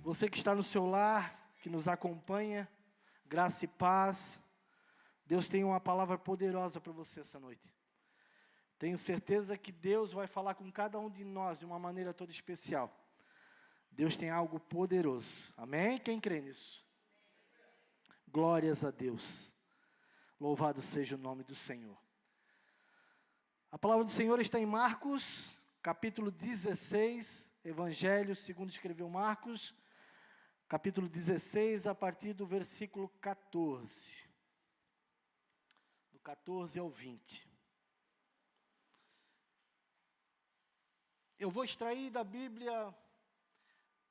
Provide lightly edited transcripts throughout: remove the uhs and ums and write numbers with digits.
Você que está no seu lar, que nos acompanha, graça e paz. Deus tem uma palavra poderosa para você essa noite. Tenho certeza que Deus vai falar com cada um de nós de uma maneira toda especial. Deus tem algo poderoso. Amém? Quem crê nisso? Glórias a Deus. Louvado seja o nome do Senhor. A palavra do Senhor está em Marcos, capítulo 16, Evangelho segundo escreveu Marcos, capítulo 16, a partir do versículo 14. Do 14 ao 20. Eu vou extrair da Bíblia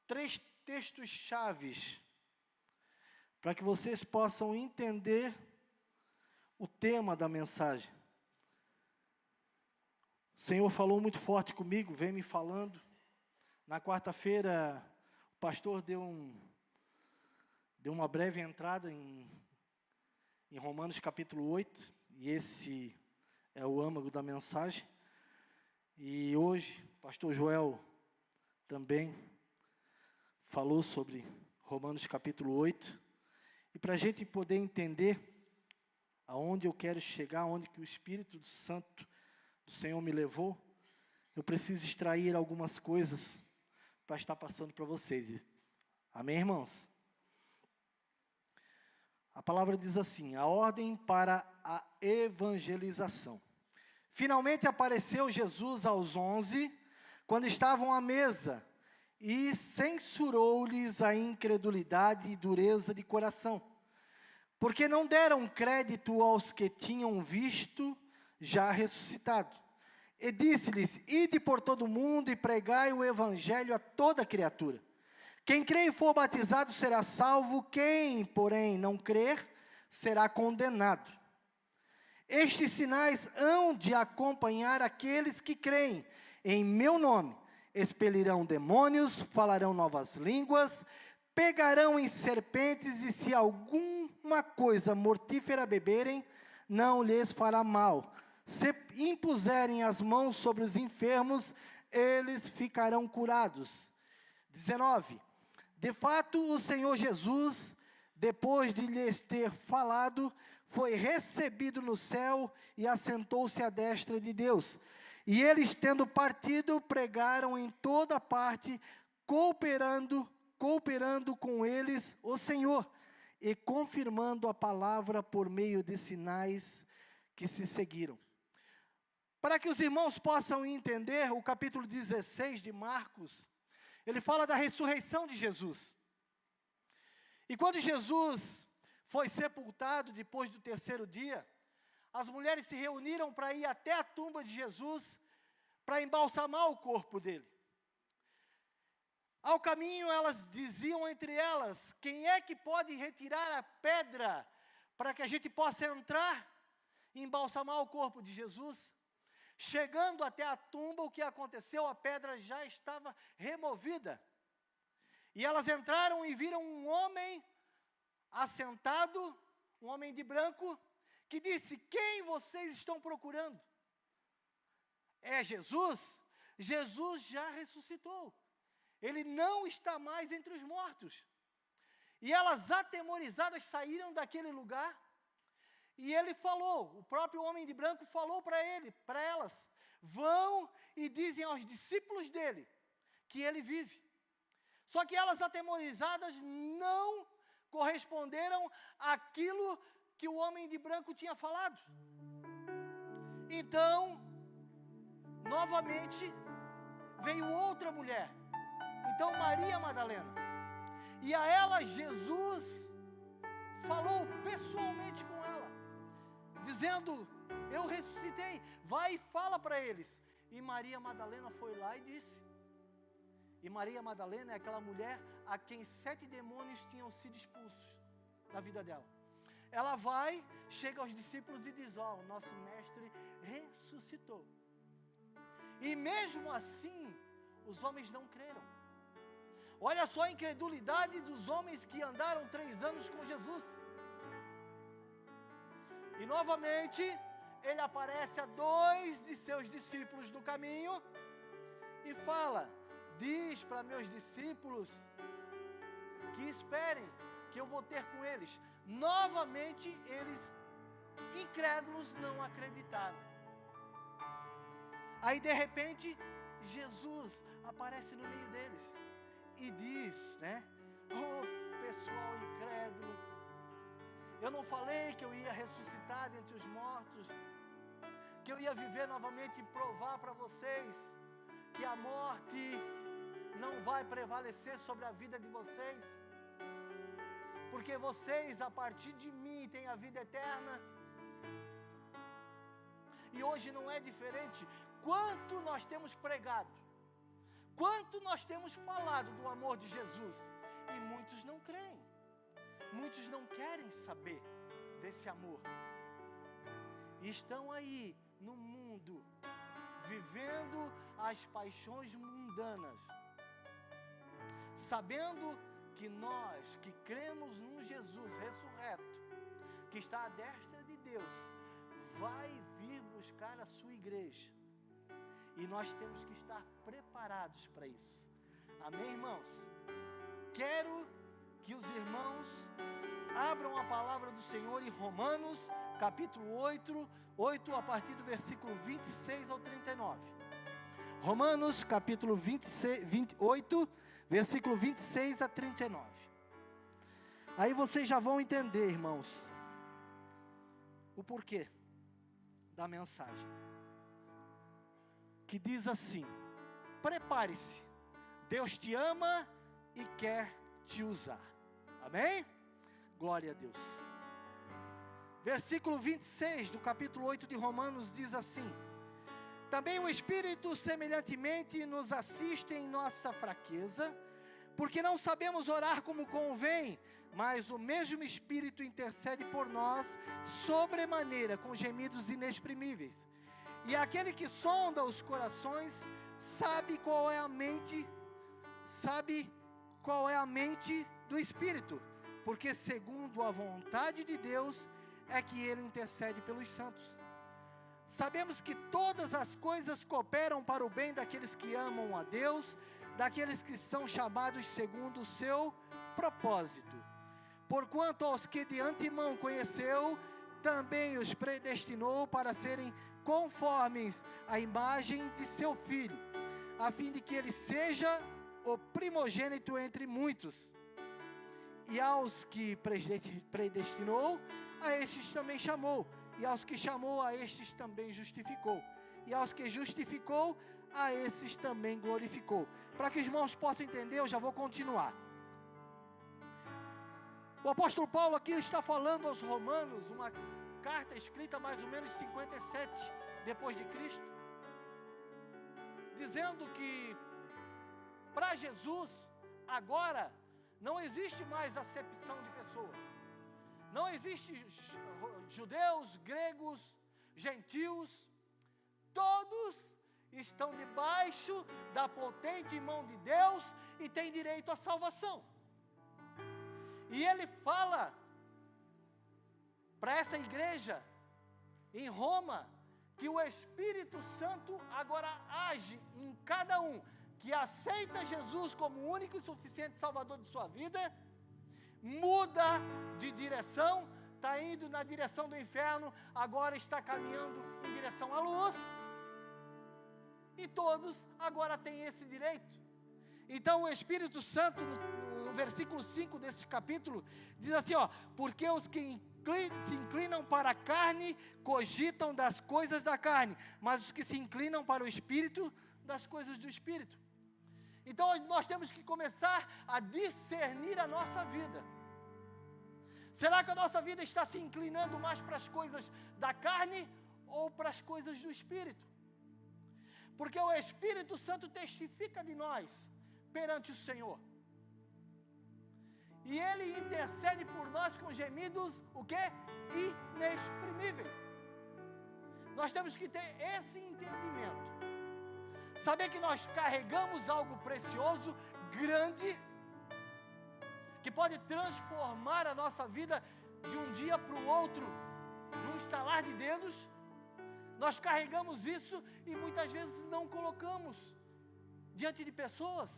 3 textos chaves, para que vocês possam entender o tema da mensagem. O Senhor falou muito forte comigo, vem me falando. Na quarta-feira, o pastor deu uma breve entrada em Romanos capítulo 8, e esse é o âmago da mensagem. E hoje, o pastor Joel também falou sobre Romanos capítulo 8. E para a gente poder entender aonde eu quero chegar, aonde que o Espírito Santo do Senhor me levou, eu preciso extrair algumas coisas para estar passando para vocês. Amém, irmãos? A palavra diz assim: a ordem para a evangelização. Finalmente apareceu Jesus aos 11, quando estavam à mesa, e censurou-lhes a incredulidade e dureza de coração, porque não deram crédito aos que tinham visto já ressuscitado. E disse-lhes: ide por todo o mundo e pregai o evangelho a toda criatura. Quem crê e for batizado será salvo, quem, porém, não crer, será condenado. Estes sinais hão de acompanhar aqueles que creem. Em meu nome expelirão demônios, falarão novas línguas, pegarão em serpentes, e se alguma coisa mortífera beberem, não lhes fará mal. Se impuserem as mãos sobre os enfermos, eles ficarão curados. 19. De fato, o Senhor Jesus, depois de lhes ter falado, foi recebido no céu e assentou-se à destra de Deus. E eles, tendo partido, pregaram em toda parte, cooperando com eles o Senhor, e confirmando a palavra por meio de sinais que se seguiram. Para que os irmãos possam entender, o capítulo 16 de Marcos, ele fala da ressurreição de Jesus. E quando Jesus foi sepultado depois do 3º dia, as mulheres se reuniram para ir até a tumba de Jesus, para embalsamar o corpo dele. Ao caminho, elas diziam entre elas: quem é que pode retirar a pedra, para que a gente possa entrar e embalsamar o corpo de Jesus? Chegando até a tumba, o que aconteceu? A pedra já estava removida. E elas entraram e viram um homem assentado, um homem de branco, que disse: quem vocês estão procurando? É Jesus? Jesus já ressuscitou. Ele não está mais entre os mortos. E elas, atemorizadas, saíram daquele lugar. E ele falou, o próprio homem de branco falou para elas: vão e dizem aos discípulos dele que ele vive. Só que elas, atemorizadas, não corresponderam àquilo que o homem de branco tinha falado. Então, novamente, veio outra mulher, então Maria Madalena, e a ela Jesus falou pessoalmente com ela, dizendo: eu ressuscitei, vai e fala para eles. E Maria Madalena foi lá e disse. E Maria Madalena é aquela mulher a quem 7 demônios tinham sido expulsos da vida dela. Ela vai, chega aos discípulos e diz: ó, o nosso mestre ressuscitou. E mesmo assim, os homens não creram. Olha só a incredulidade dos homens que andaram 3 anos com Jesus. E novamente, ele aparece a 2 de seus discípulos no caminho e fala: diz para meus discípulos que esperem que eu vou ter com eles. Novamente, eles, incrédulos, não acreditaram. Aí, de repente, Jesus aparece no meio deles e diz, né? Oh, pessoal incrédulo, eu não falei que eu ia ressuscitar dentre os mortos, que eu ia viver novamente e provar para vocês que a morte não vai prevalecer sobre a vida de vocês, porque vocês, a partir de mim, têm a vida eterna. E hoje não é diferente. Quanto nós temos pregado, quanto nós temos falado do amor de Jesus, e muitos não creem, muitos não querem saber desse amor, e estão aí no mundo, vivendo as paixões mundanas, sabendo que nós, que cremos num Jesus ressurreto, que está à destra de Deus, vai vir buscar a sua igreja, e nós temos que estar preparados para isso. Amém, irmãos? Quero que os irmãos abram a palavra do Senhor em Romanos, capítulo 8, a partir do versículo 26 ao 39. Romanos, capítulo 28, versículo 26 a 39. Aí vocês já vão entender, irmãos, o porquê da mensagem, que diz assim: prepare-se, Deus te ama e quer te usar. Amém? Glória a Deus. Versículo 26 do capítulo 8 de Romanos diz assim: também o Espírito semelhantemente nos assiste em nossa fraqueza, porque não sabemos orar como convém, mas o mesmo Espírito intercede por nós sobremaneira com gemidos inexprimíveis. E aquele que sonda os corações sabe qual é a mente do Espírito, porque segundo a vontade de Deus é que ele intercede pelos santos. Sabemos que todas as coisas cooperam para o bem daqueles que amam a Deus, daqueles que são chamados segundo o seu propósito. Porquanto aos que de antemão conheceu, também os predestinou para serem conformes à imagem de seu Filho, a fim de que ele seja o primogênito entre muitos. E aos que predestinou, a estes também chamou. E aos que chamou, a estes também justificou. E aos que justificou, a esses também glorificou. Para que os irmãos possam entender, eu já vou continuar. O apóstolo Paulo aqui está falando aos romanos, uma carta escrita mais ou menos 57 depois de Cristo, dizendo que para Jesus, agora, não existe mais acepção de pessoas. Não existe judeus, gregos, gentios, todos estão debaixo da potente mão de Deus e têm direito à salvação. E ele fala para essa igreja em Roma que o Espírito Santo agora age em cada um que aceita Jesus como o único e suficiente Salvador de sua vida, muda de direção, está indo na direção do inferno, agora está caminhando em direção à luz, e todos agora têm esse direito. Então o Espírito Santo, no versículo 5 desse capítulo, diz assim, porque os que se inclinam para a carne, cogitam das coisas da carne, mas os que se inclinam para o Espírito, das coisas do Espírito. Então nós temos que começar a discernir a nossa vida. Será que a nossa vida está se inclinando mais para as coisas da carne ou para as coisas do Espírito? Porque o Espírito Santo testifica de nós perante o Senhor. E Ele intercede por nós com gemidos, o quê? Inexprimíveis. Nós temos que ter esse entendimento. Saber que nós carregamos algo precioso, grande, que pode transformar a nossa vida de um dia para o outro, num estalar de dedos. Nós carregamos isso e muitas vezes não colocamos diante de pessoas,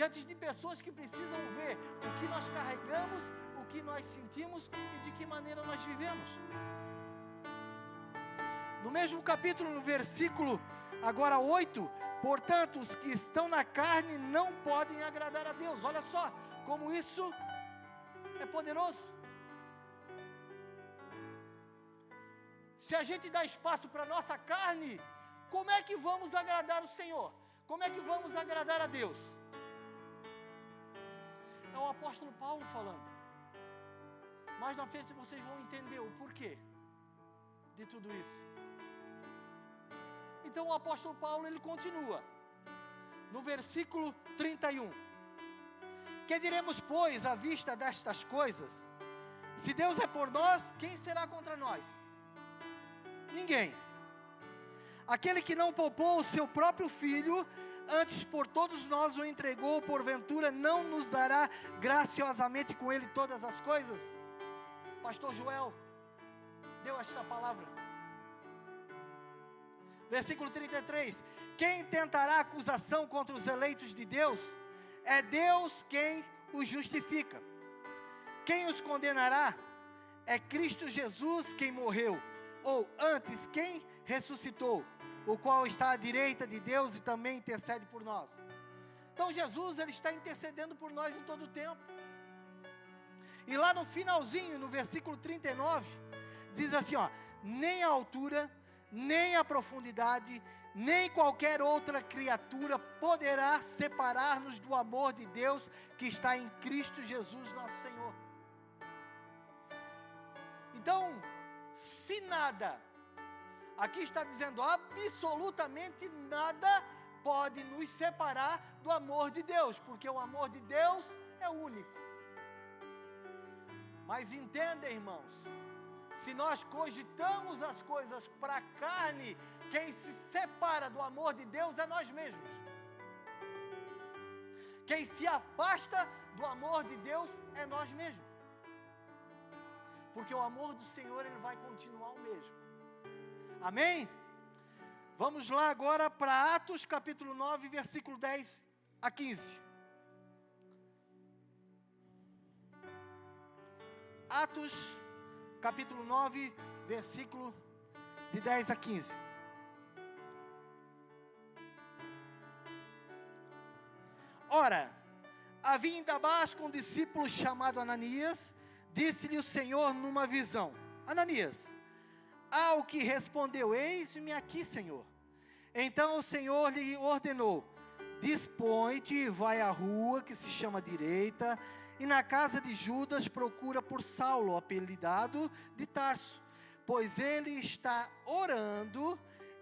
diante de pessoas que precisam ver o que nós carregamos, o que nós sentimos e de que maneira nós vivemos. No mesmo capítulo, no versículo agora 8, portanto, os que estão na carne não podem agradar a Deus. Olha só como isso é poderoso. Se a gente dá espaço para a nossa carne, como é que vamos agradar o Senhor? Como é que vamos agradar a Deus? É o apóstolo Paulo falando. Mais na frente vocês vão entender o porquê de tudo isso. Então o apóstolo Paulo, ele continua. No versículo 31. Que diremos, pois, à vista destas coisas? Se Deus é por nós, quem será contra nós? Ninguém. Aquele que não poupou o seu próprio filho, antes por todos nós o entregou, porventura não nos dará graciosamente com ele todas as coisas? Pastor Joel deu esta palavra. Versículo 33. Quem tentará acusação contra os eleitos de Deus? É Deus quem os justifica. Quem os condenará? É Cristo Jesus quem morreu, ou antes, quem ressuscitou, o qual está à direita de Deus e também intercede por nós. Então Jesus, ele está intercedendo por nós em todo o tempo. E lá no finalzinho, no versículo 39, diz assim, ó: nem a altura, nem a profundidade, nem qualquer outra criatura poderá separar-nos do amor de Deus que está em Cristo Jesus, nosso Senhor. Então, se nada, aqui está dizendo absolutamente nada pode nos separar do amor de Deus, porque o amor de Deus é único. Mas entenda, irmãos, se nós cogitamos as coisas para a carne, quem se separa do amor de Deus é nós mesmos. Quem se afasta do amor de Deus é nós mesmos. Porque o amor do Senhor, ele vai continuar o mesmo. Amém? Vamos lá agora para Atos capítulo 9, versículo 10 a 15. Atos capítulo 9, versículo de 10 a 15. Ora, havia em Damasco um discípulo chamado Ananias. Disse-lhe o Senhor numa visão: Ananias. Ao que respondeu: eis-me aqui, Senhor. Então o Senhor lhe ordenou: dispõe-te e vai à rua que se chama Direita, e na casa de Judas procura por Saulo, apelidado de Tarso, pois ele está orando,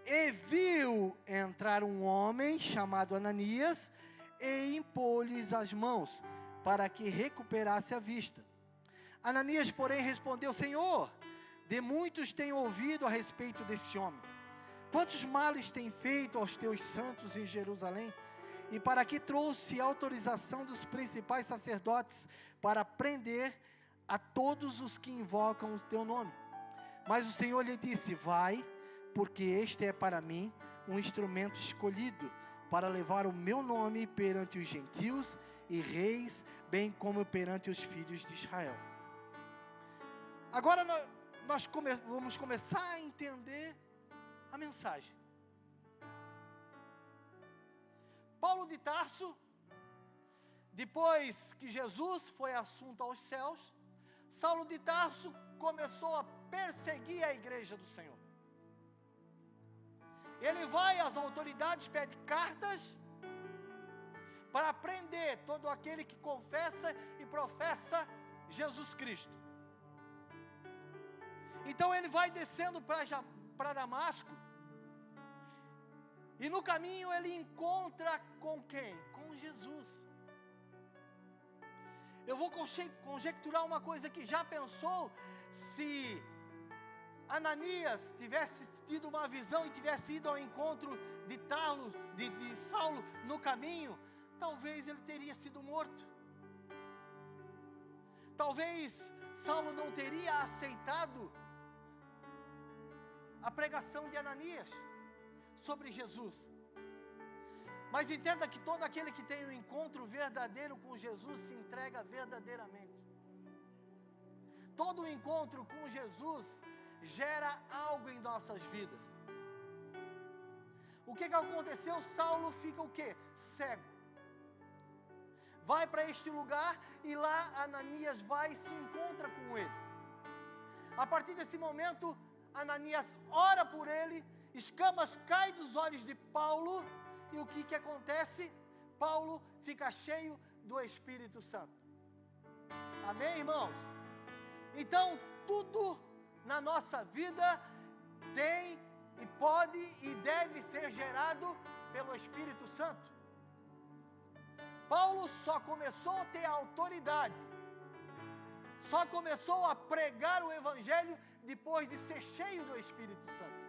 e viu entrar um homem chamado Ananias, e impôs-lhes as mãos, para que recuperasse a vista. Ananias, porém, respondeu: Senhor, de muitos tenho ouvido a respeito desse homem. Quantos males tem feito aos teus santos em Jerusalém? E para que trouxe autorização dos principais sacerdotes para prender a todos os que invocam o teu nome. Mas o Senhor lhe disse: vai, porque este é para mim um instrumento escolhido para levar o meu nome perante os gentios e reis, bem como perante os filhos de Israel. Agora nós vamos começar a entender a mensagem. Paulo de Tarso, depois que Jesus foi assunto aos céus, Saulo de Tarso começou a perseguir a igreja do Senhor. Ele vai às autoridades, pede cartas para prender todo aquele que confessa e professa Jesus Cristo. Então ele vai descendo para Damasco, e no caminho ele encontra com quem? Com Jesus. Eu vou conjecturar uma coisa aqui. Já pensou se Ananias tivesse tido uma visão e tivesse ido ao encontro de Saulo no caminho? Talvez ele teria sido morto. Talvez Saulo não teria aceitado a pregação de Ananias sobre Jesus. Mas entenda que todo aquele que tem um encontro verdadeiro com Jesus se entrega verdadeiramente. Todo encontro com Jesus gera algo em nossas vidas. O que aconteceu? Saulo fica o quê? Cego. Vai para este lugar e lá Ananias vai e se encontra com ele. A partir desse momento, Ananias ora por ele, escamas caem dos olhos de Paulo, e o que acontece? Paulo fica cheio do Espírito Santo. Amém, irmãos? Então, tudo na nossa vida tem e pode e deve ser gerado pelo Espírito Santo. Paulo só começou a ter autoridade, só começou a pregar o Evangelho depois de ser cheio do Espírito Santo.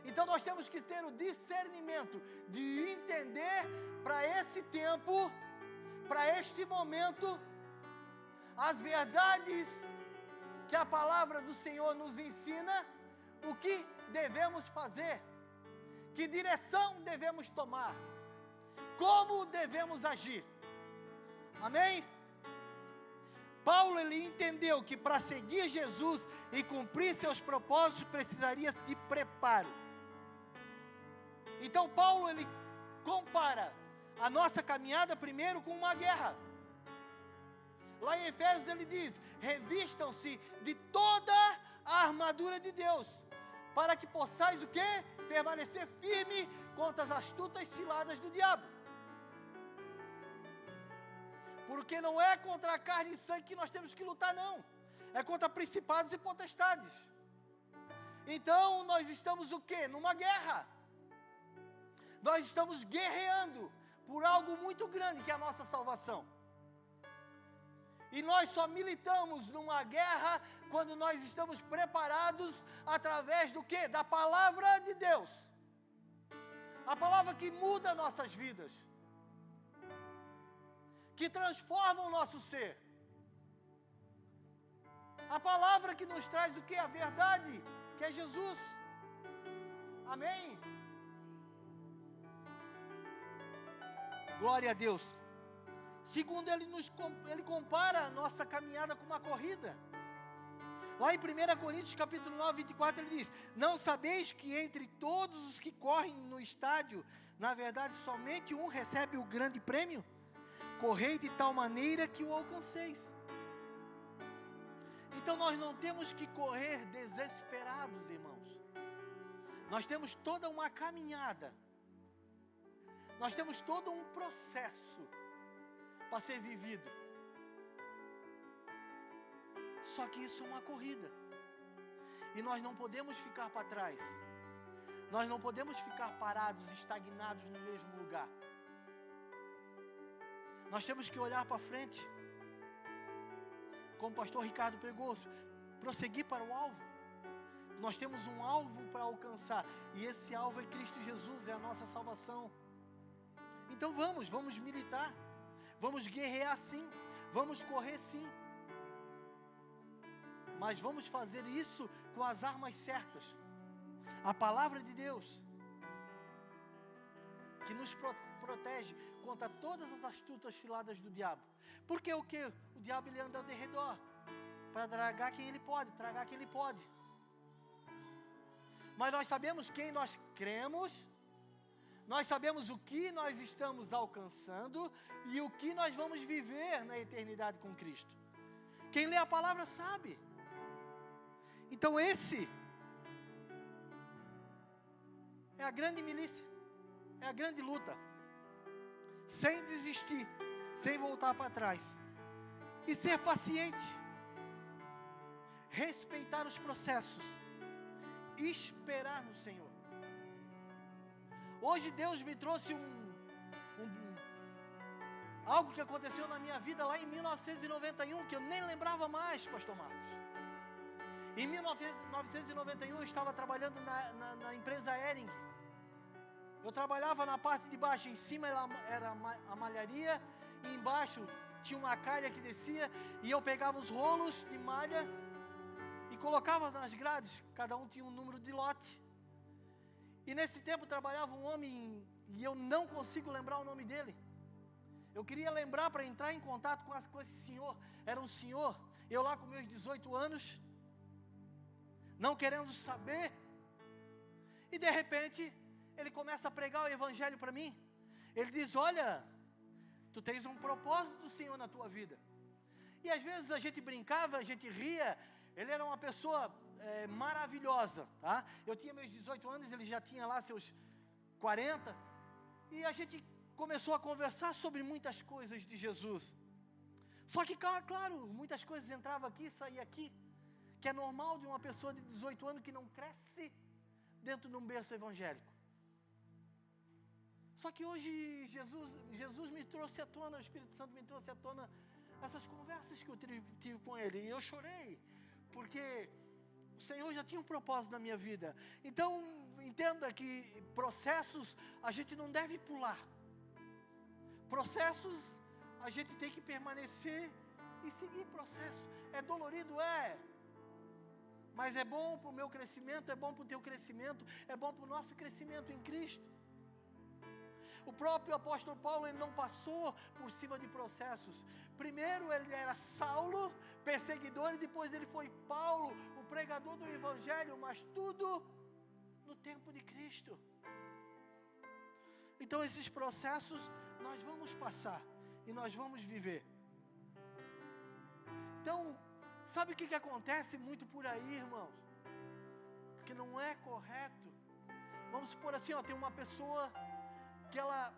Então nós temos que ter o discernimento de entender para esse tempo, para este momento, as verdades que a palavra do Senhor nos ensina, o que devemos fazer, que direção devemos tomar, como devemos agir. Amém? Paulo, ele entendeu que para seguir Jesus e cumprir seus propósitos, precisaria de preparo. Então Paulo, ele compara a nossa caminhada primeiro com uma guerra. Lá em Efésios ele diz: revistam-se de toda a armadura de Deus, para que possais o quê? Permanecer firme contra as astutas ciladas do diabo. Porque não é contra a carne e sangue que nós temos que lutar, não. É contra principados e potestades. Então nós estamos o quê? Numa guerra. Nós estamos guerreando por algo muito grande, que é a nossa salvação. E nós só militamos numa guerra quando nós estamos preparados através do quê? Da palavra de Deus. A palavra que muda nossas vidas, que transforma o nosso ser. A palavra que nos traz o quê? A verdade, que é Jesus. Amém? Glória a Deus. Segundo, ele compara a nossa caminhada com uma corrida. Lá em 1 Coríntios capítulo 9, 24, ele diz: não sabeis que entre todos os que correm no estádio, na verdade somente um recebe o grande prêmio? Correi de tal maneira que o alcanceis. Então nós não temos que correr desesperados, irmãos. Nós temos toda uma caminhada. Nós temos todo um processo para ser vivido. Só que isso é uma corrida. E nós não podemos ficar para trás. Nós não podemos ficar parados, estagnados no mesmo lugar. Nós temos que olhar para frente. Como o pastor Ricardo pregou, prosseguir para o alvo. Nós temos um alvo para alcançar. E esse alvo é Cristo Jesus, é a nossa salvação. Então vamos militar. Vamos guerrear sim. Vamos correr sim. Mas vamos fazer isso com as armas certas. A palavra de Deus, que nos protege contra todas as astutas ciladas do diabo. Porque o que? O diabo, ele anda ao redor para tragar quem ele pode, tragar quem ele pode. Mas nós sabemos quem nós cremos, nós sabemos o que nós estamos alcançando e o que nós vamos viver na eternidade com Cristo. Quem lê a palavra sabe. Então esse é a grande milícia, é a grande luta. Sem desistir, sem voltar para trás. E ser paciente. Respeitar os processos. Esperar no Senhor. Hoje Deus me trouxe algo que aconteceu na minha vida lá em 1991, que eu nem lembrava mais, pastor Marcos. Em 1991 eu estava trabalhando na empresa Ering. Eu trabalhava na parte de baixo, em cima era a malharia, e embaixo tinha uma calha que descia, e eu pegava os rolos de malha e colocava nas grades, cada um tinha um número de lote. E nesse tempo trabalhava um homem, e eu não consigo lembrar o nome dele. Eu queria lembrar para entrar em contato com esse senhor. Era um senhor, eu lá com meus 18 anos, não querendo saber. E de repente, ele começa a pregar o evangelho para mim. Ele diz: olha, tu tens um propósito do Senhor na tua vida. E às vezes a gente brincava, a gente ria. Ele era uma pessoa maravilhosa, tá? Eu tinha meus 18 anos, ele já tinha lá seus 40. E a gente começou a conversar sobre muitas coisas de Jesus. Só que, claro, muitas coisas entravam aqui, saíam aqui, que é normal de uma pessoa de 18 anos que não cresce dentro de um berço evangélico. Só que hoje Jesus me trouxe à tona, o Espírito Santo me trouxe à tona essas conversas que eu tive com ele. E eu chorei, porque o Senhor já tinha um propósito na minha vida. Então, entenda que processos a gente não deve pular. Processos a gente tem que permanecer e seguir processo. É dolorido, mas é bom para o meu crescimento, é bom para o teu crescimento, é bom para o nosso crescimento em Cristo. O próprio apóstolo Paulo, ele não passou por cima de processos. Primeiro ele era Saulo, perseguidor, e depois ele foi Paulo, o pregador do evangelho, mas tudo no tempo de Cristo. Então esses processos nós vamos passar e nós vamos viver. Então, sabe o que acontece muito por aí, irmãos? Que não é correto. Vamos supor assim, tem uma pessoa que ela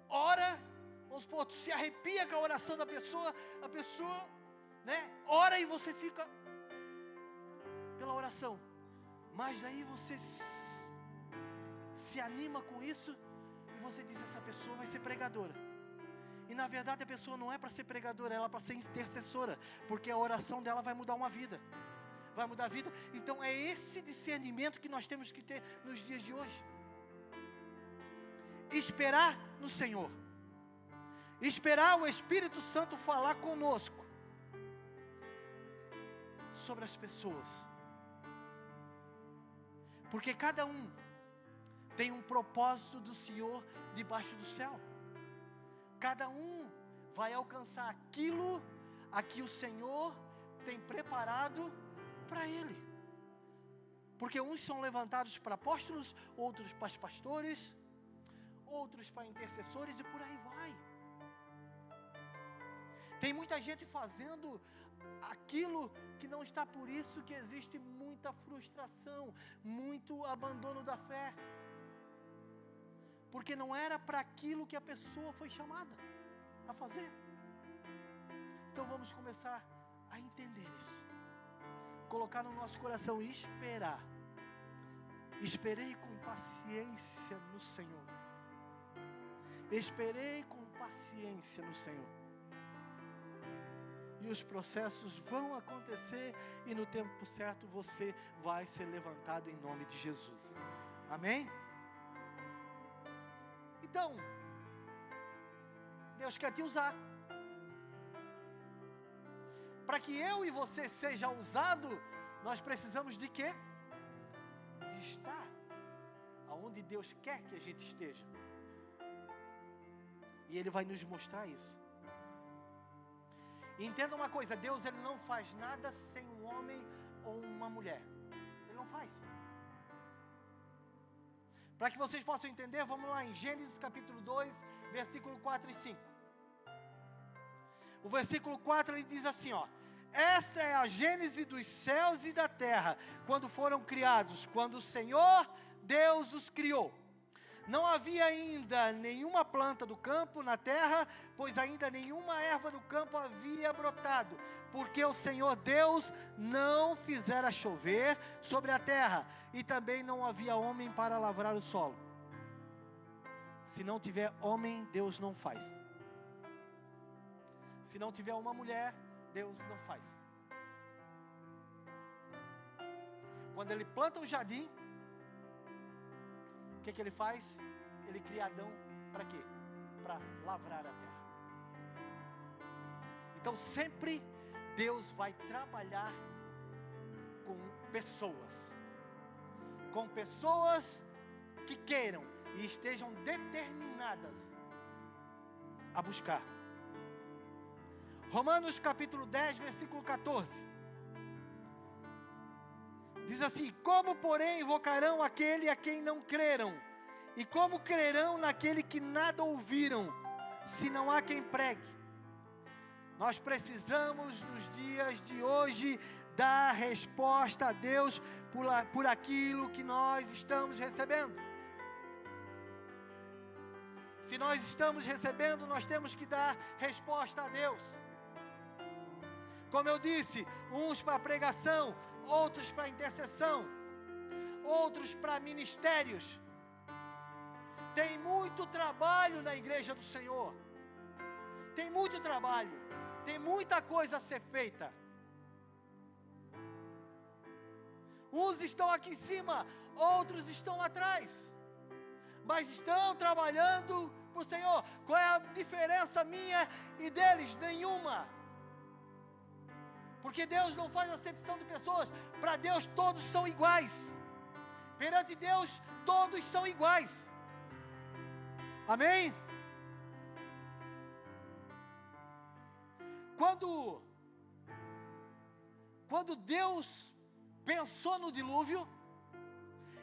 ora, vamos supor, tu se arrepia com a oração da pessoa, a pessoa, ora e você fica pela oração, mas daí você se anima com isso, e você diz: essa pessoa vai ser pregadora. E na verdade a pessoa não é para ser pregadora, ela é para ser intercessora, porque a oração dela vai mudar uma vida, vai mudar a vida. Então é esse discernimento que nós temos que ter nos dias de hoje. Esperar no Senhor, esperar o Espírito Santo falar conosco sobre as pessoas, porque cada um tem um propósito do Senhor debaixo do céu. Cada um vai alcançar aquilo a que o Senhor tem preparado para ele. Porque uns são levantados para apóstolos, outros para pastores, outros para intercessores, e por aí vai. Tem muita gente fazendo aquilo que não está, por isso que existe muita frustração, muito abandono da fé. Porque não era para aquilo que a pessoa foi chamada a fazer. Então vamos começar a entender isso. Colocar no nosso coração e esperar. Esperei com paciência no Senhor. Esperei com paciência no Senhor. E os processos vão acontecer, e no tempo certo você vai ser levantado em nome de Jesus. Amém? Então, Deus quer te usar. Para que eu e você seja usado, nós precisamos de quê? De estar aonde Deus quer que a gente esteja. E Ele vai nos mostrar isso. E entenda uma coisa: Deus, Ele não faz nada sem um homem ou uma mulher. Ele não faz. Para que vocês possam entender, vamos lá em Gênesis capítulo 2, versículo 4 e 5. O versículo 4 ele diz assim, esta é a gênese dos céus e da terra, quando foram criados, quando o Senhor Deus os criou. Não havia ainda nenhuma planta do campo na terra, pois ainda nenhuma erva do campo havia brotado, porque o Senhor Deus não fizera chover sobre a terra, e também não havia homem para lavrar o solo. Se não tiver homem, Deus não faz. Se não tiver uma mulher, Deus não faz. Quando Ele planta um jardim, o que Ele faz? Ele cria Adão para quê? Para lavrar a terra. Então sempre Deus vai trabalhar com pessoas, com pessoas que queiram e estejam determinadas a buscar. Romanos capítulo 10, versículo 14. Diz assim: como porém invocarão aquele a quem não creram? E como crerão naquele que nada ouviram, se não há quem pregue? Nós precisamos, nos dias de hoje, dar resposta a Deus por aquilo que nós estamos recebendo. Se nós estamos recebendo, nós temos que dar resposta a Deus. Como eu disse, uns para pregação, outros para intercessão, outros para ministérios. Tem muito trabalho na igreja do Senhor. Tem muito trabalho. Tem muita coisa a ser feita. Uns estão aqui em cima, outros estão lá atrás. Mas estão trabalhando para o Senhor. Qual é a diferença minha e deles? Nenhuma. Porque Deus não faz acepção de pessoas. Para Deus todos são iguais. Perante Deus todos são iguais. Amém? Quando Deus pensou no dilúvio,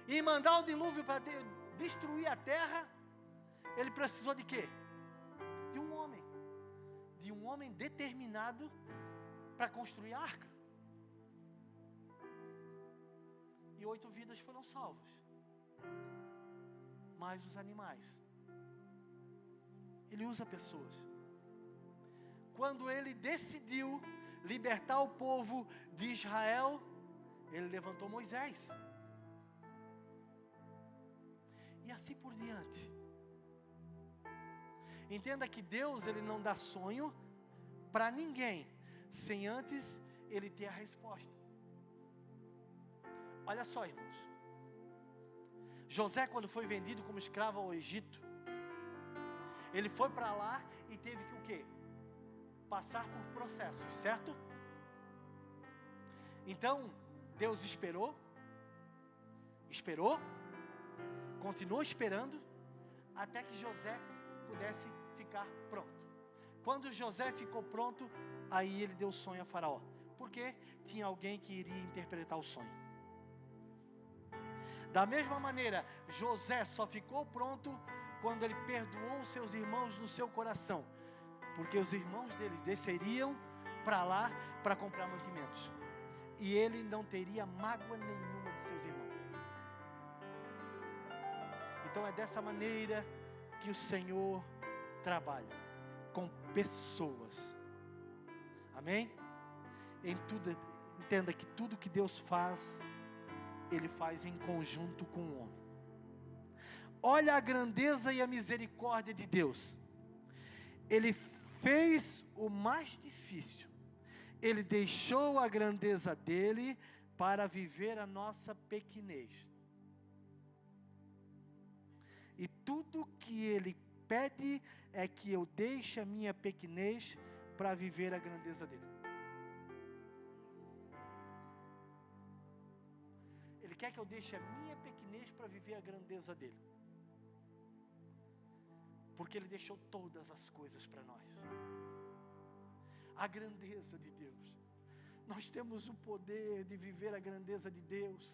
e mandar o dilúvio para destruir a terra, Ele precisou de quê? De um homem. De um homem determinado para construir a arca. E 8 vidas foram salvas. Mais os animais. Ele usa pessoas. Quando Ele decidiu libertar o povo de Israel, Ele levantou Moisés. E assim por diante. Entenda que Deus, Ele não dá sonho para ninguém, sem antes Ele ter a resposta. Olha só, irmãos. José, quando foi vendido como escravo ao Egito, ele foi para lá e teve que o quê? Passar por processos, certo? Então, Deus esperou, continuou esperando, até que José pudesse ficar pronto. Quando José ficou pronto, aí ele deu o sonho a Faraó. Porque tinha alguém que iria interpretar o sonho. Da mesma maneira, José só ficou pronto quando ele perdoou os seus irmãos no seu coração. Porque os irmãos dele desceriam para lá para comprar mantimentos. E ele não teria mágoa nenhuma de seus irmãos. Então é dessa maneira que o Senhor trabalha. Com pessoas. Amém? Em tudo, entenda que tudo que Deus faz, Ele faz em conjunto com o homem. Olha a grandeza e a misericórdia de Deus. Ele fez o mais difícil. Ele deixou a grandeza dele para viver a nossa pequenez. E tudo que Ele pede é que eu deixe a minha pequenez para viver a grandeza dele. Ele quer que eu deixe a minha pequenez para viver a grandeza dele. Porque Ele deixou todas as coisas para nós. A grandeza de Deus. Nós temos o poder de viver a grandeza de Deus.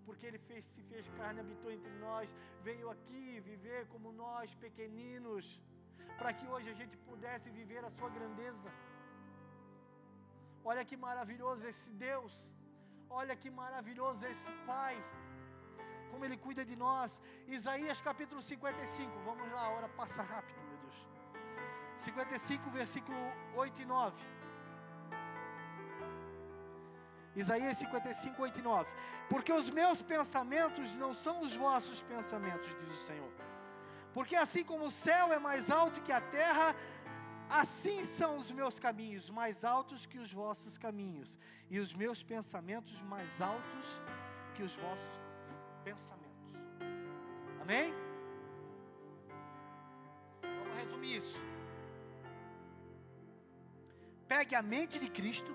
Porque Ele se fez carne, habitou entre nós, veio aqui viver como nós, pequeninos, para que hoje a gente pudesse viver a sua grandeza. Olha que maravilhoso esse Deus, olha que maravilhoso esse Pai, como Ele cuida de nós. Isaías capítulo 55, vamos lá, a hora passa rápido, meu Deus. 55, versículo 8 e 9. Isaías 55, 8 e 9. Porque os meus pensamentos não são os vossos pensamentos, diz o Senhor. Porque assim como o céu é mais alto que a terra, assim são os meus caminhos, mais altos que os vossos caminhos, e os meus pensamentos mais altos que os vossos pensamentos. Amém? Vamos resumir isso. Pegue a mente de Cristo,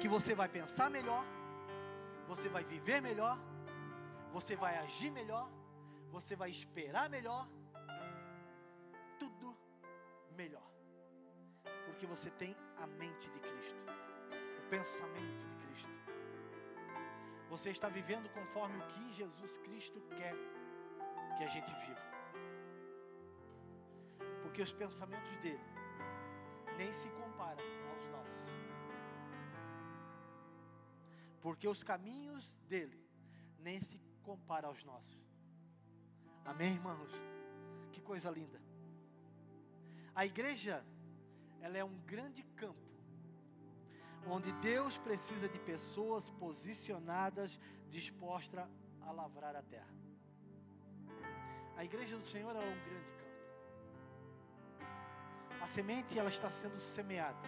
que você vai pensar melhor, você vai viver melhor, você vai agir melhor, você vai esperar melhor, tudo melhor, porque você tem a mente de Cristo, o pensamento de Cristo. Você está vivendo conforme o que Jesus Cristo quer que a gente viva, porque os pensamentos dele nem se comparam aos nossos, porque os caminhos dele nem se comparam aos nossos. Amém, irmãos? Que coisa linda. A igreja, ela é um grande campo, onde Deus precisa de pessoas posicionadas, dispostas a lavrar a terra. A igreja do Senhor é um grande campo. A semente, ela está sendo semeada.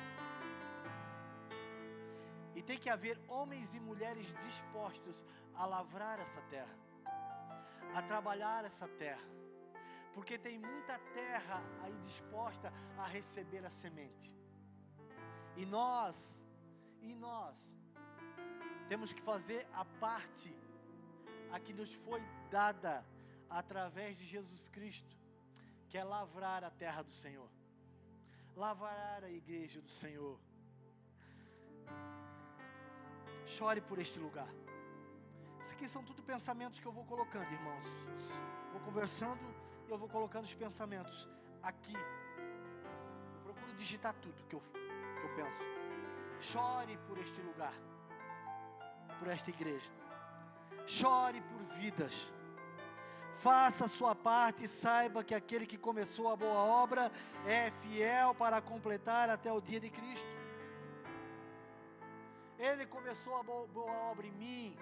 E tem que haver homens e mulheres dispostos a lavrar essa terra, a trabalhar essa terra, porque tem muita terra aí disposta a receber a semente. E nós temos que fazer a parte a que nos foi dada através de Jesus Cristo, que é lavrar a terra do Senhor, lavrar a igreja do Senhor. Chore por este lugar. Isso aqui são tudo pensamentos que eu vou colocando, irmãos. Vou conversando e eu vou colocando os pensamentos aqui. Eu procuro digitar tudo que eu penso. Chore por este lugar, por esta igreja. Chore por vidas. Faça a sua parte e saiba que aquele que começou a boa obra é fiel para completar até o dia de Cristo. Ele começou a boa obra em mim,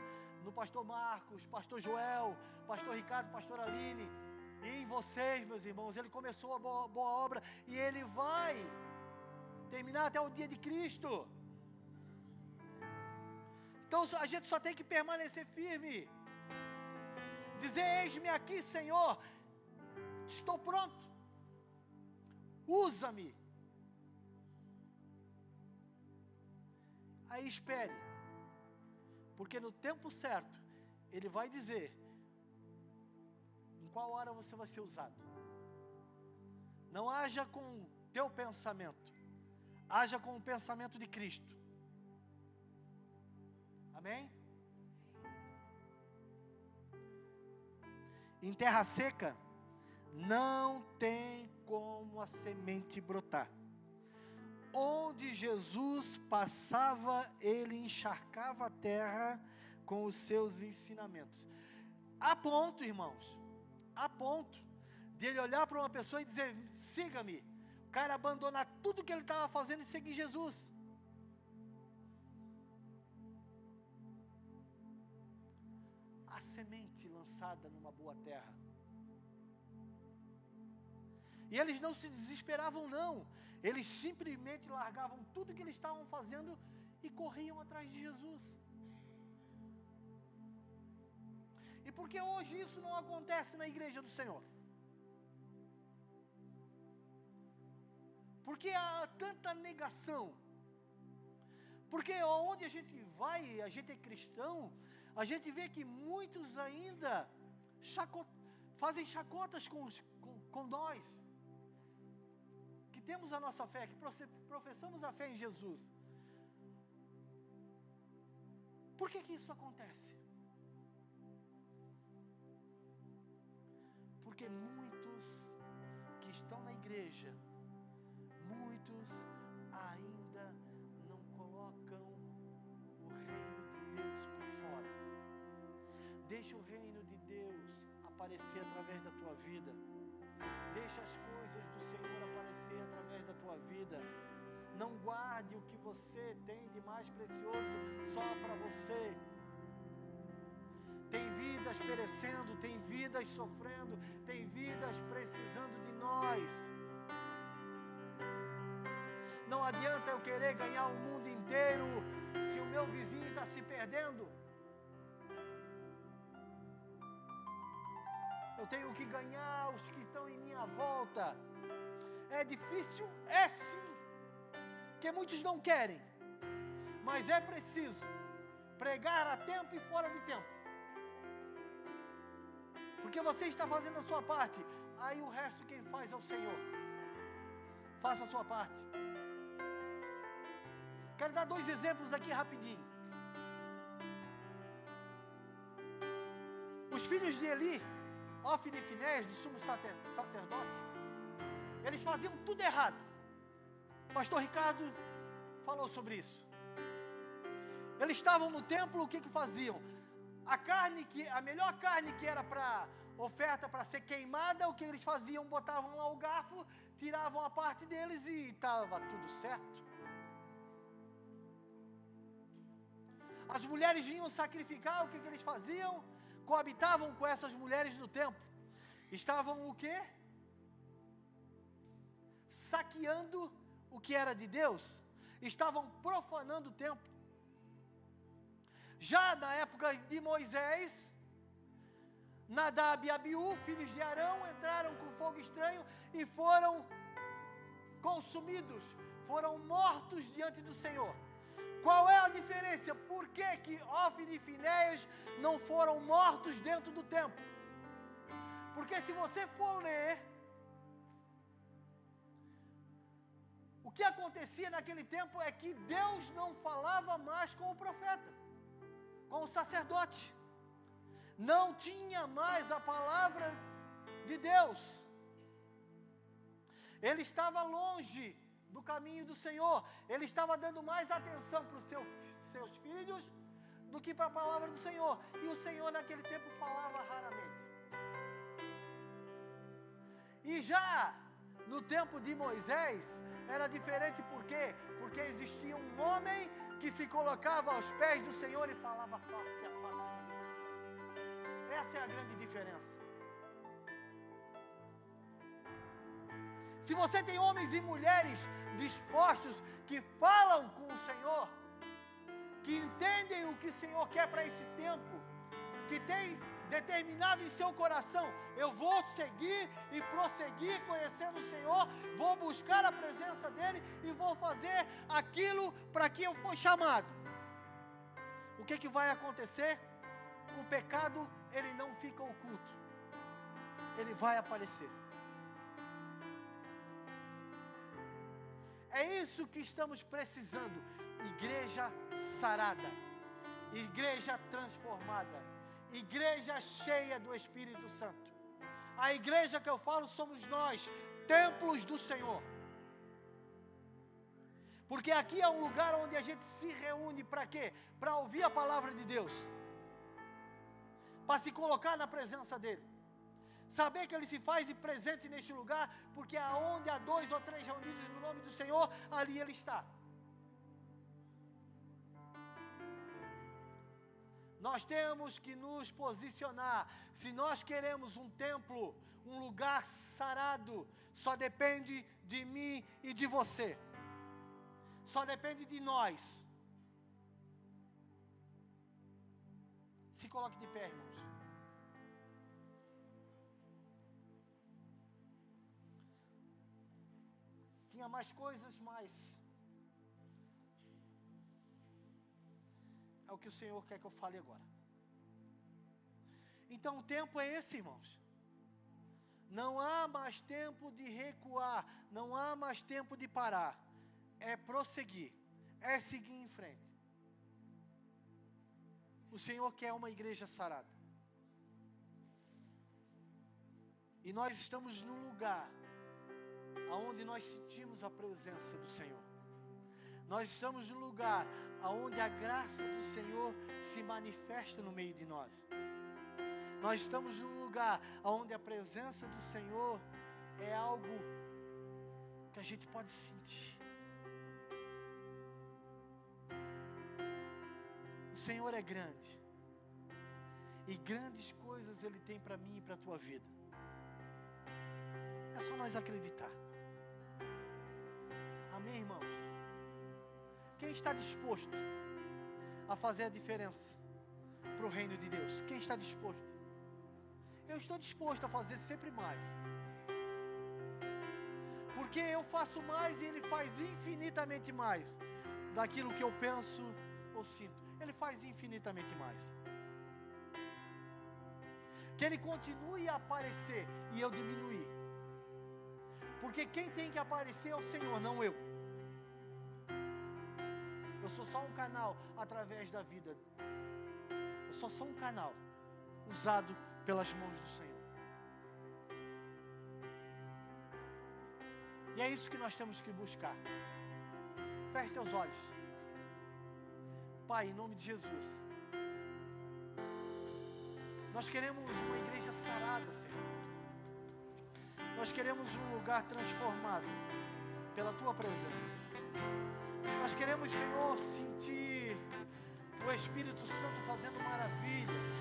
no pastor Marcos, pastor Joel, pastor Ricardo, pastor Aline, e em vocês, meus irmãos. Ele começou a boa obra e ele vai terminar até o dia de Cristo. Então a gente só tem que permanecer firme, dizer: eis-me aqui, Senhor, estou pronto, usa-me. Aí espere, porque no tempo certo Ele vai dizer em qual hora você vai ser usado. Não haja com teu pensamento, haja com o pensamento de Cristo. Amém? Em terra seca não tem como a semente brotar. Onde Jesus passava, ele encharcava a terra com os seus ensinamentos. A ponto, irmãos, a ponto de ele olhar para uma pessoa e dizer: siga-me. O cara abandonar tudo que ele estava fazendo e seguir Jesus. A semente lançada numa boa terra. E eles não se desesperavam, não. Eles simplesmente largavam tudo que eles estavam fazendo e corriam atrás de Jesus. E por que hoje isso não acontece na igreja do Senhor? Porque há tanta negação. Porque onde a gente vai, a gente é cristão, a gente vê que muitos ainda fazem chacotas com nós, que temos a nossa fé, que professamos a fé em Jesus. Por que isso acontece? Porque muitos que estão na igreja, muitos ainda não colocam o reino de Deus por fora. Deixa o reino de Deus aparecer através da tua vida. Deixa as coisas do Senhor aparecer através da tua vida. Não guarde o que você tem de mais precioso só para você. Tem vidas perecendo, tem vidas sofrendo, tem vidas precisando de nós. Não adianta eu querer ganhar o mundo inteiro se o meu vizinho está se perdendo. Eu tenho que ganhar os que estão em minha volta. É difícil? É sim. Porque muitos não querem. Mas é preciso pregar a tempo e fora de tempo. Porque você está fazendo a sua parte, aí o resto quem faz é o Senhor. Faça a sua parte. Quero dar 2 exemplos aqui rapidinho. Os filhos de Eli, Hófni e Finéias, do sumo sacerdote, eles faziam tudo errado. O pastor Ricardo falou sobre isso. Eles estavam no templo, o que faziam? A melhor carne que era para oferta, para ser queimada, o que eles faziam? Botavam lá o garfo, tiravam a parte deles e estava tudo certo. As mulheres vinham sacrificar, o que eles faziam? Coabitavam com essas mulheres no templo. Estavam o quê? Saqueando o que era de Deus. Estavam profanando o templo. Já na época de Moisés, Nadab e Abiú, filhos de Arão, entraram com fogo estranho e foram consumidos, foram mortos diante do Senhor. Qual é a diferença? Por que Hófni e Finéias não foram mortos dentro do templo? Porque se você for ler, o que acontecia naquele tempo é que Deus não falava mais com o profeta, com o sacerdote. Não tinha mais a palavra de Deus. Ele estava longe do caminho do Senhor. Ele estava dando mais atenção para os seus filhos do que para a palavra do Senhor. E o Senhor naquele tempo falava raramente. E já no tempo de Moisés era diferente, por quê? Porque existia um homem que se colocava aos pés do Senhor e falava face a face. Essa é a grande diferença. Se você tem homens e mulheres dispostos, que falam com o Senhor, que entendem o que o Senhor quer para esse tempo, que tem determinado em seu coração, eu vou seguir e prosseguir conhecendo o Senhor, vou buscar a presença dEle e vou fazer aquilo para que eu fui chamado. O que vai acontecer? O pecado, ele não fica oculto, ele vai aparecer. É isso que estamos precisando. Igreja sarada, igreja transformada, igreja cheia do Espírito Santo. A igreja que eu falo somos nós, templos do Senhor. Porque aqui é um lugar onde a gente se reúne para quê? Para ouvir a palavra de Deus, para se colocar na presença dEle, saber que Ele se faz presente neste lugar, porque aonde há 2 ou 3 reunidos no nome do Senhor, ali Ele está. Nós temos que nos posicionar. Se nós queremos um templo, um lugar sarado, só depende de mim e de você. Só depende de nós. Se coloque de pé, irmãos. Tinha mais coisas, mas é o que o Senhor quer que eu fale agora. Então o tempo é esse, irmãos. Não há mais tempo de recuar, não há mais tempo de parar. É prosseguir, é seguir em frente. O Senhor quer uma igreja sarada. E nós estamos num lugar aonde nós sentimos a presença do Senhor. Nós estamos num lugar aonde a graça do Senhor se manifesta no meio de nós. Nós estamos num lugar aonde a presença do Senhor é algo que a gente pode sentir. O Senhor é grande. E grandes coisas Ele tem para mim e para a tua vida. É só nós acreditar. Amém, irmãos? Quem está disposto a fazer a diferença para o reino de Deus? Quem está disposto? Eu estou disposto a fazer sempre mais. Porque eu faço mais e Ele faz infinitamente mais daquilo que eu penso ou sinto. Ele faz infinitamente mais. Que Ele continue a aparecer e eu diminuir. Porque quem tem que aparecer é o Senhor, não eu. Eu sou só um canal através da vida. Eu sou só um canal usado pelas mãos do Senhor. E é isso que nós temos que buscar. Feche teus olhos. Pai, em nome de Jesus, nós queremos uma igreja sarada, Senhor. Nós queremos um lugar transformado pela Tua presença. Nós queremos, Senhor, sentir o Espírito Santo fazendo maravilhas.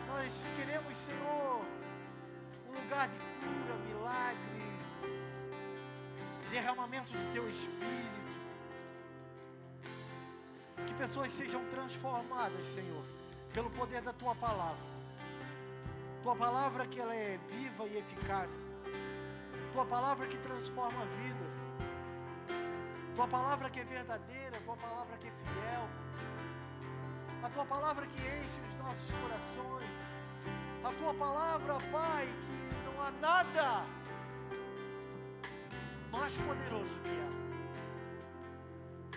Nós queremos, Senhor, um lugar de cura, milagres, derramamento do Teu Espírito. Que pessoas sejam transformadas, Senhor, pelo poder da Tua palavra. Tua palavra que ela é viva e eficaz. Tua palavra que transforma vidas. Tua palavra que é verdadeira. Tua palavra que é fiel. A Tua palavra que enche os nossos corações. A Tua palavra, Pai, que não há nada mais poderoso que ela.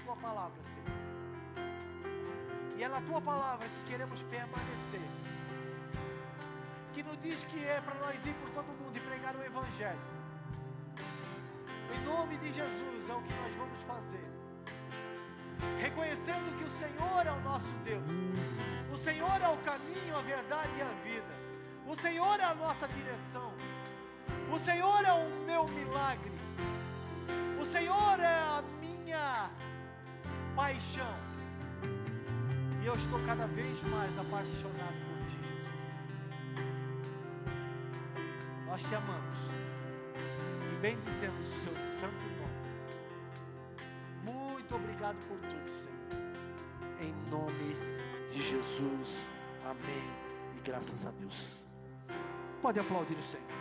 Tua palavra, Senhor. E é na Tua palavra que queremos permanecer. Que nos diz que é para nós ir por todo mundo e pregar o Evangelho. Em nome de Jesus é o que nós vamos fazer. Reconhecendo que o Senhor é o nosso Deus. O Senhor é o caminho, a verdade e a vida. O Senhor é a nossa direção. O Senhor é o meu milagre. O Senhor é a minha paixão. E eu estou cada vez mais apaixonado por Ti, Jesus. Nós Te amamos e bendizemos o Seu santo nome. Muito obrigado por tudo, Senhor. Em nome de Jesus. Amém. E graças a Deus. Pode aplaudir o Senhor.